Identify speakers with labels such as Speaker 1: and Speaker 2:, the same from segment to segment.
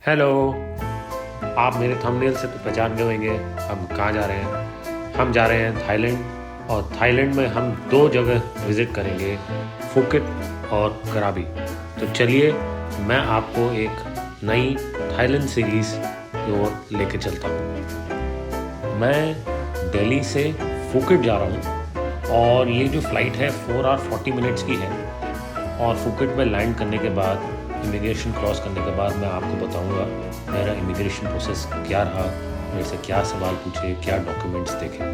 Speaker 1: Hello. आप मेरे thumbnail से तो पहचान गए होंगे हम कहाँ जा रहे हैं। हम जा रहे हैं थाईलैंड, और थाईलैंड में हम दो जगह विज़िट करेंगे, फुकेट और कराबी। तो चलिए मैं आपको एक नई थाईलैंड सीरीज़ की ओर लेके चलता हूँ। मैं दिल्ली से फुकेट जा रहा हूँ और ये जो फ़्लाइट है 4 आवर 40 मिनट्स की है। और फुकेट में लैंड करने के बाद, इमिग्रेशन क्रॉस करने के बाद मैं आपको बताऊंगा मेरा इमिग्रेशन प्रोसेस क्या रहा, मेरे से क्या सवाल पूछे, क्या डॉक्यूमेंट्स देखे।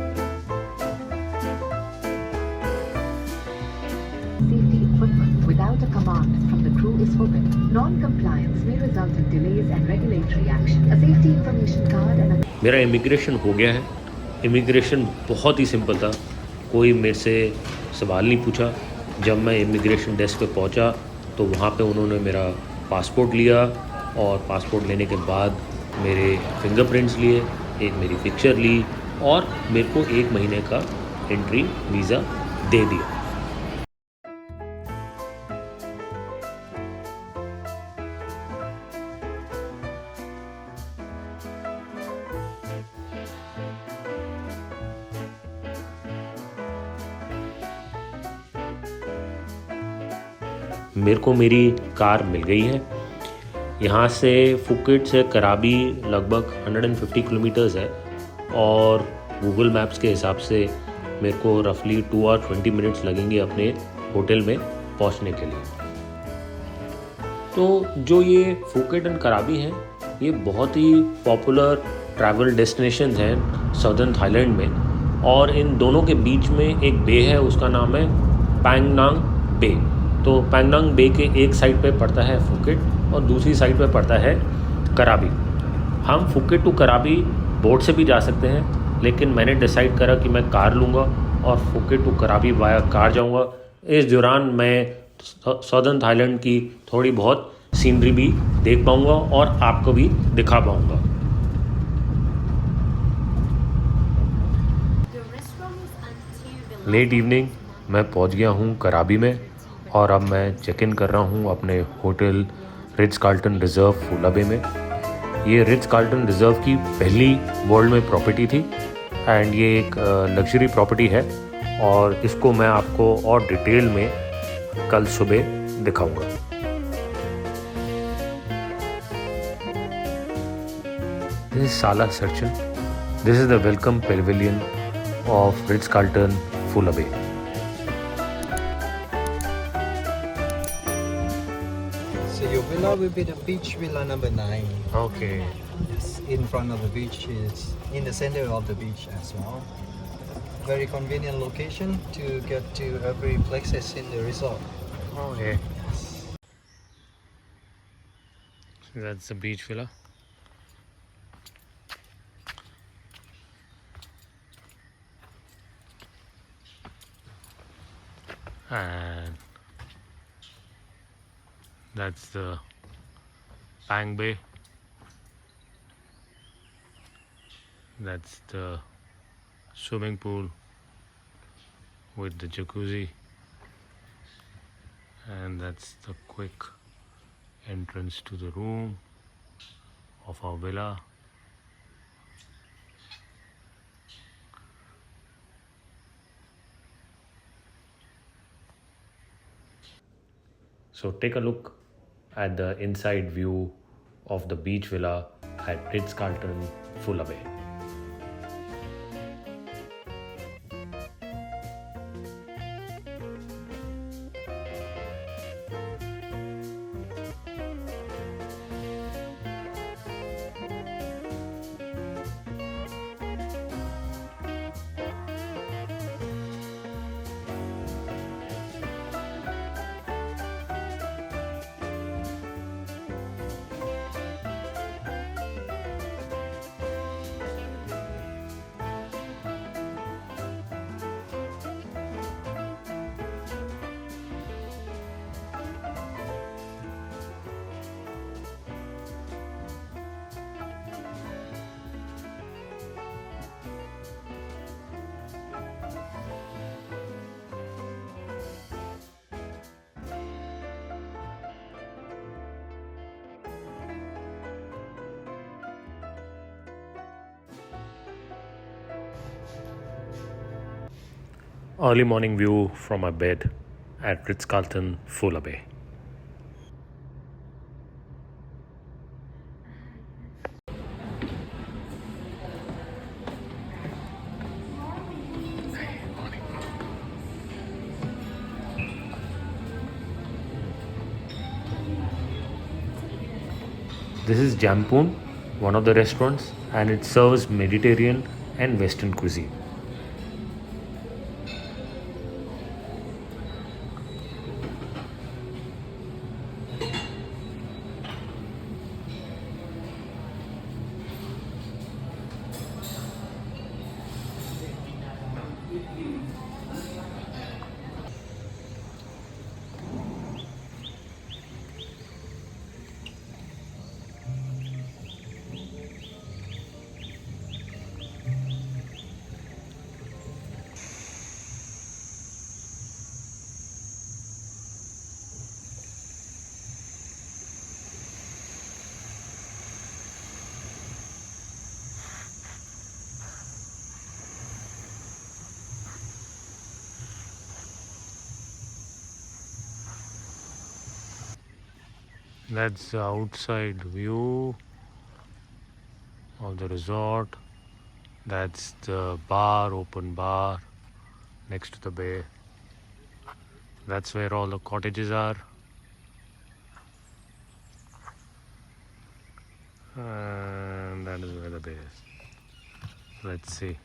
Speaker 2: Safety equipment without a command from the crew is forbidden. Non-compliance may result in delays and regulatory action. A safety information card and a
Speaker 1: मेरा इमिग्रेशन हो गया है। इमिग्रेशन बहुत ही सिंपल था, कोई मेरे से सवाल नहीं पूछा। जब मैं इमिग्रेशन डेस्क पे पहुंचा तो वहाँ पे उन्होंने मेरा पासपोर्ट लिया, और पासपोर्ट लेने के बाद मेरे फिंगरप्रिंट्स लिए, एक मेरी पिक्चर ली, और मेरे को 1 महीने का एंट्री वीज़ा दे दिया। मेरे को मेरी कार मिल गई है। यहाँ से फुकेट से कराबी लगभग 150 किलोमीटर्स है, और गूगल मैप्स के हिसाब से मेरे को रफली 2 आवर 20 मिनट्स लगेंगे अपने होटल में पहुँचने के लिए। तो जो ये फुकेट एंड कराबी हैं, ये बहुत ही पॉपुलर ट्रैवल डेस्टिनेशंस हैं सदर्न थाईलैंड में, और इन दोनों के बीच में एक बे है, उसका नाम है पैंगनांग बे। तो पैंगनांग बे के एक साइड पे पड़ता है फुकेट और दूसरी साइड पे पड़ता है कराबी। हम फुकेट टू कराबी बोट से भी जा सकते हैं, लेकिन मैंने डिसाइड करा कि मैं कार लूँगा और फुकेट टू कराबी वाया कार जाऊँगा। इस दौरान मैं सदर्न थाईलैंड की थोड़ी बहुत सीनरी भी देख पाऊँगा और आपको भी दिखा पाऊँगा। लेट इवनिंग मैं पहुँच गया हूँ कराबी में, और अब मैं चेक इन कर रहा हूँ अपने होटल रिट्ज कार्ल्टन रिज़र्व फूला बे में। ये रिट्ज कार्ल्टन रिज़र्व की पहली वर्ल्ड में प्रॉपर्टी थी, एंड ये एक लग्जरी प्रॉपर्टी है, और इसको मैं आपको और डिटेल में कल सुबह दिखाऊंगा। दिस इज साला सर्चन। This is the welcome pavilion of Ritz Carlton Fula Bay.
Speaker 3: So your villa will be the beach villa number 9.
Speaker 1: Okay.
Speaker 3: Yes, in front of the beach is in the center of the beach as well. Very convenient location to get to every places in the resort.
Speaker 1: Oh yeah.
Speaker 3: Yes.
Speaker 1: So that's the beach villa. And that's the Pang Bay. That's the swimming pool with the jacuzzi, and that's the quick entrance to the room of our villa. So take a look at the inside view of the beach villa at Ritz Carlton Fulla Bay. early morning view from my bed at Ritz-Carlton, Fuller Bay. This is Jampoon, one of the restaurants, and it serves Mediterranean and Western cuisine. That's the outside view of the resort. That's the bar, open bar next to the bay. That's where all the cottages are. And that is where the bay is. Let's see.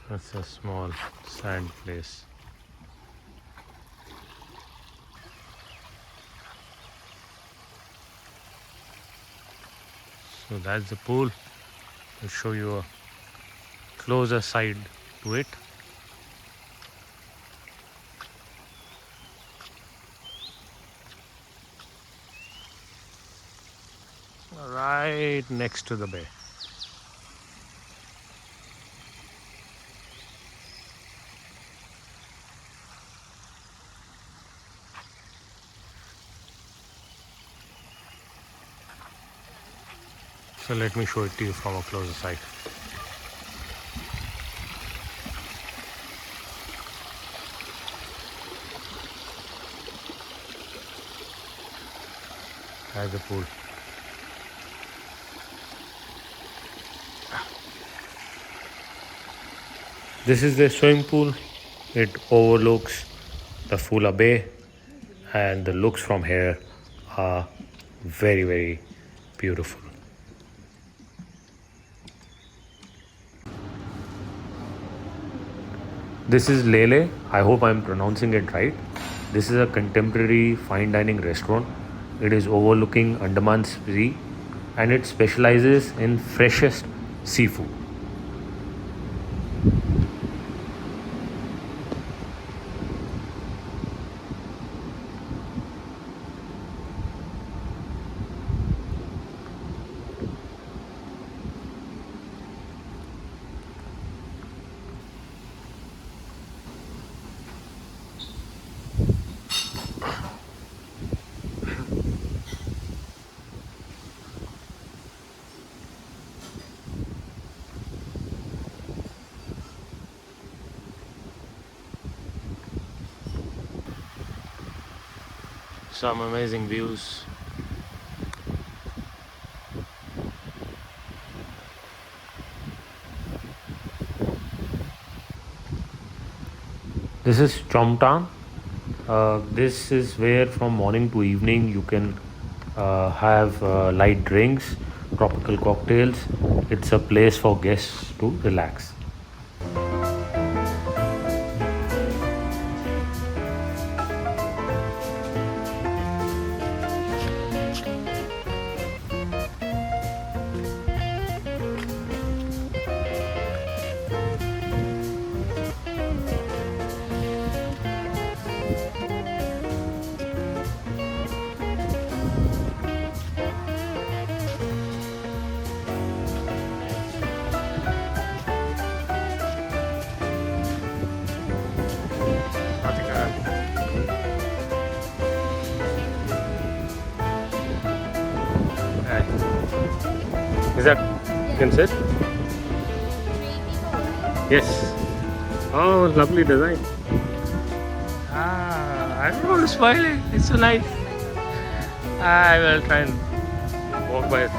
Speaker 1: That's a small sand place. So that's the pool. I'll show you a closer side to it. Right next to the bay. So let me show it to you from a closer side. There's the pool. This is the swimming pool. It overlooks the Fuller Bay, and the looks from here are very, very beautiful. This is Lele. I hope I'm pronouncing it right. This is a contemporary fine dining restaurant. It is overlooking Andaman Sea, and it specializes in freshest seafood. Some amazing views. This is Chomtown. This is where from morning to evening you can have light drinks, tropical cocktails. It's a place for guests to relax. Is that you can sit? Yes. Oh, lovely design. I don't want to spoil it. It's so nice. I will try and walk by it.